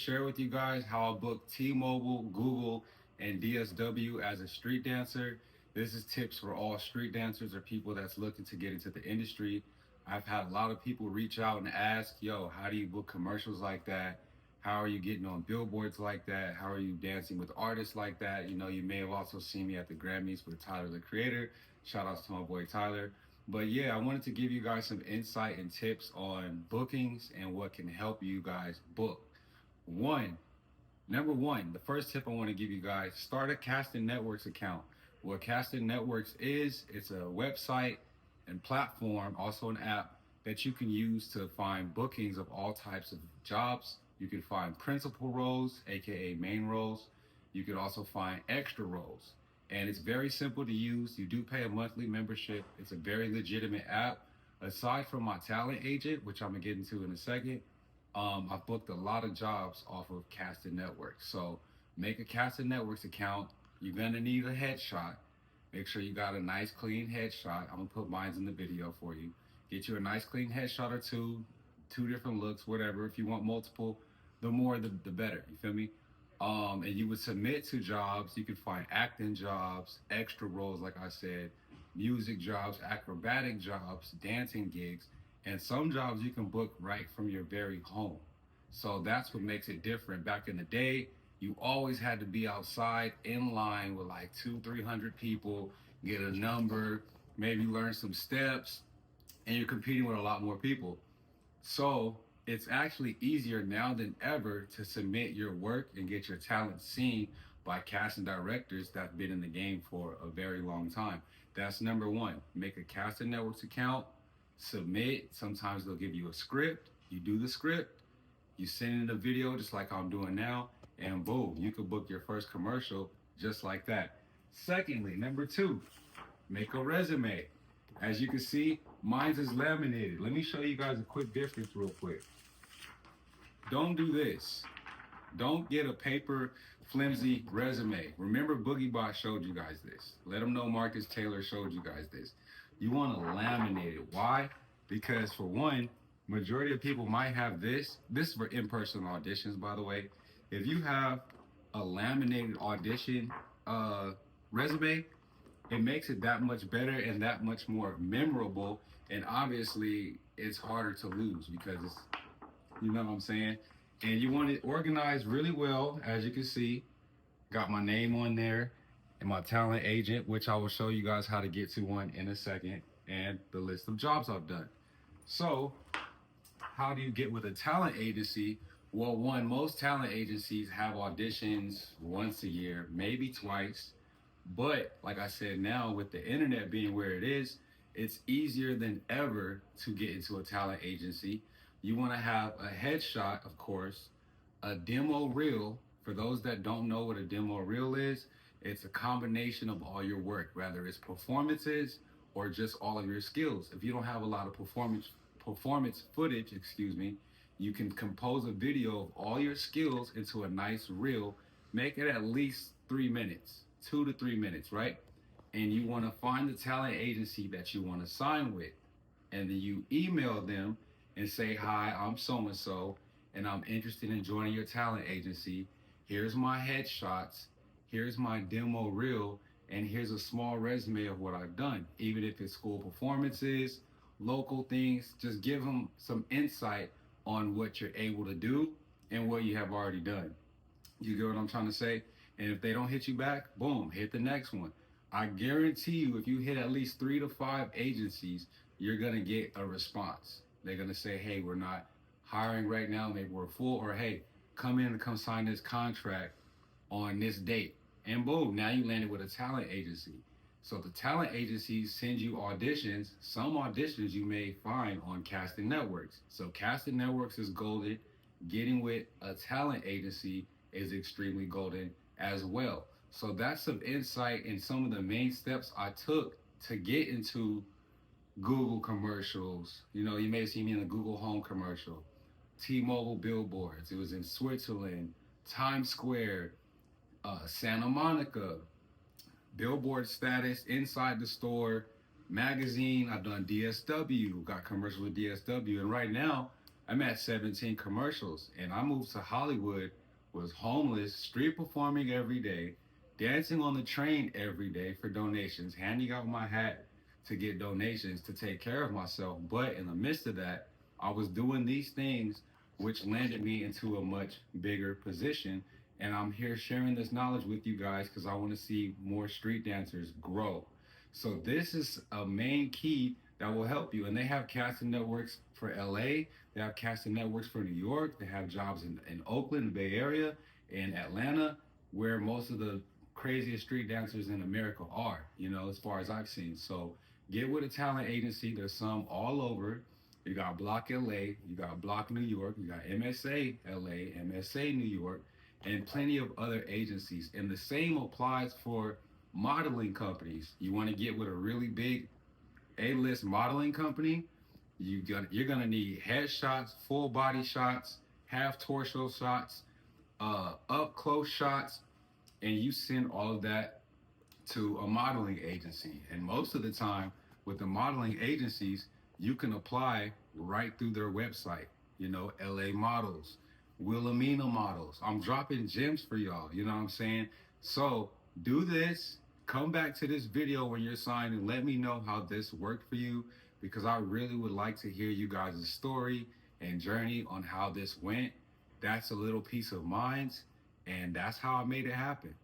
share with you guys how I booked T-Mobile, Google, and DSW as a street dancer. This is tips for all street dancers or people that's looking to get into the industry. I've had a lot of people reach out and ask, yo, how do you book commercials like that? How are you getting on billboards like that? How are you dancing with artists like that? You know, you may have also seen me at the Grammys with Tyler the Creator. Shout outs to my boy Tyler. But yeah, I wanted to give you guys some insight and tips on bookings and what can help you guys book. One, Number one, the first tip I want to give you guys, start a Casting Networks account. What Casting Networks is, it's a website and platform, also an app that you can use to find bookings of all types of jobs. You can find principal roles, aka main roles. You can also find extra roles. And it's very simple to use. You do pay a monthly membership. It's a very legitimate app. Aside from my talent agent, which I'm gonna get into in a second, I've booked a lot of jobs off of Casting Networks. So make a Casting Networks account. You're gonna need a headshot. Make sure you got a nice clean headshot. I'm gonna put mine in the video for you. Get you a nice clean headshot or two different looks, whatever. If you want multiple, the more the better. You feel me? And you would submit to jobs. You could find acting jobs, extra roles, like I said, music jobs, acrobatic jobs, dancing gigs, and some jobs you can book right from your very home. So that's what makes it different. Back in the day, you always had to be outside in line with like 300 people, get a number, maybe learn some steps, and you're competing with a lot more people. So it's actually easier now than ever to submit your work and get your talent seen by casting directors that've been in the game for a very long time. That's number one. Make a Casting Networks account, submit. Sometimes they'll give you a script. You do the script, you send in a video just like I'm doing now, and boom, you could book your first commercial just like that. Secondly, number two, make a resume. As you can see, mine's is laminated. Let me show you guys a quick difference real quick. Don't do this. Don't get a paper flimsy resume. Remember Boogie Bot showed you guys this. Let them know Marcus Taylor showed you guys this. You want to laminate it. Why? Because for one, majority of people might have this. This is for in-person auditions, by the way. If you have a laminated audition resume, it makes it that much better and that much more memorable. And obviously, it's harder to lose because it's, you know what I'm saying? And you want it organized really well, as you can see. Got my name on there and my talent agent, which I will show you guys how to get to one in a second, and the list of jobs I've done. So, how do you get with a talent agency? Well, one, most talent agencies have auditions once a year, maybe twice. But like I said, now with the internet being where it is, it's easier than ever to get into a talent agency. You want to have a headshot, of course, a demo reel. For those that don't know what a demo reel is, it's a combination of all your work, whether it's performances or just all of your skills. If you don't have a lot of performance footage, you can compose a video of all your skills into a nice reel. Make it at least 3 minutes, 2 to 3 minutes, right? And you want to find the talent agency that you want to sign with, and then you email them and say, hi, I'm so-and-so, and I'm interested in joining your talent agency. Here's my headshots, here's my demo reel, and here's a small resume of what I've done. Even if it's school performances, local things, just give them some insight on what you're able to do and what you have already done. You get what I'm trying to say? And if they don't hit you back, boom, hit the next one. I guarantee you, if you hit at least 3 to 5 agencies, you're gonna get a response. They're gonna say, hey, we're not hiring right now, maybe we're full, or hey, come in and come sign this contract on this date. And boom, now you landed with a talent agency. So the talent agencies send you auditions. Some auditions you may find on Casting Networks. So Casting Networks is golden. Getting with a talent agency is extremely golden as well. So that's some insight in some of the main steps I took to get into Google commercials. You know, you may have seen me in a Google Home commercial, T-Mobile billboards. It was in Switzerland, Times Square, Santa Monica, billboard status inside the store, magazine. I've done DSW, got commercials with DSW, and right now I'm at 17 commercials, and I moved to Hollywood, was homeless, street performing every day, dancing on the train every day for donations, handing out my hat to get donations to take care of myself. But in the midst of that, I was doing these things which landed me into a much bigger position. And I'm here sharing this knowledge with you guys because I want to see more street dancers grow. So this is a main key that will help you. And they have casting networks for LA, they have casting networks for New York, they have jobs in Oakland, the Bay Area, in Atlanta, where most of the craziest street dancers in America are, as far as I've seen. So get with a talent agency. There's some all over. You got Block LA, you got Block New York, you got MSA LA, MSA New York, and plenty of other agencies. And the same applies for modeling companies. You want to get with a really big A-list modeling company, you're gonna need headshots, full body shots, half torso shots, up close shots, and you send all of that to a modeling agency. And most of the time, with the modeling agencies, you can apply right through their website. LA Models, Wilhelmina Models. I'm dropping gems for y'all. You know what I'm saying? So do this. Come back to this video when you're signed and let me know how this worked for you, because I really would like to hear you guys' story and journey on how this went. That's a little piece of mind, and that's how I made it happen.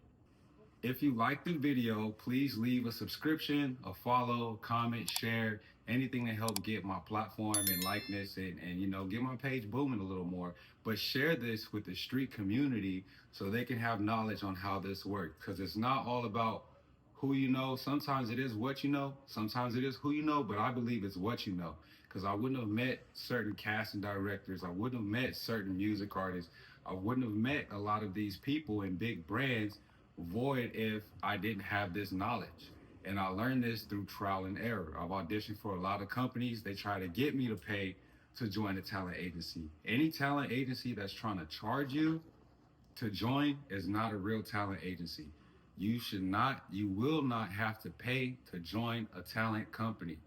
If you liked the video, please leave a subscription, a follow, comment, share, anything to help get my platform and likeness and get my page booming a little more. But share this with the street community so they can have knowledge on how this works. Because it's not all about who you know. Sometimes it is what you know. Sometimes it is who you know, but I believe it's what you know. Because I wouldn't have met certain casting directors. I wouldn't have met certain music artists. I wouldn't have met a lot of these people in big brands void if I didn't have this knowledge. And I learned this through trial and error. I've auditioned for a lot of companies. They try to get me to pay to join a talent agency. Any talent agency that's trying to charge you to join is not a real talent agency. You will not have to pay to join a talent company.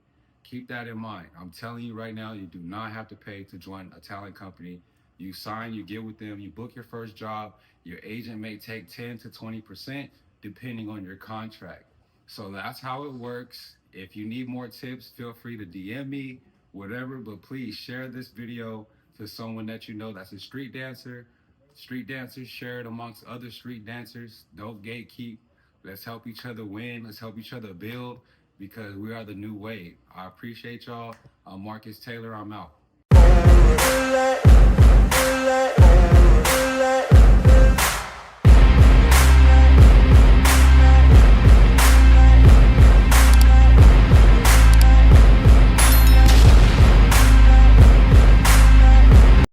Keep that in mind. I'm telling you right now, you do not have to pay to join a talent company. You sign, you get with them, you book your first job. Your agent may take 10 to 20% depending on your contract. So that's how it works. If you need more tips, feel free to DM me, whatever, but please share this video to someone that you know that's a street dancer. Street dancers, share it amongst other street dancers. Don't gatekeep. Let's help each other win. Let's help each other build, because we are the new wave. I appreciate y'all. I'm Marcus Taylor. I'm out.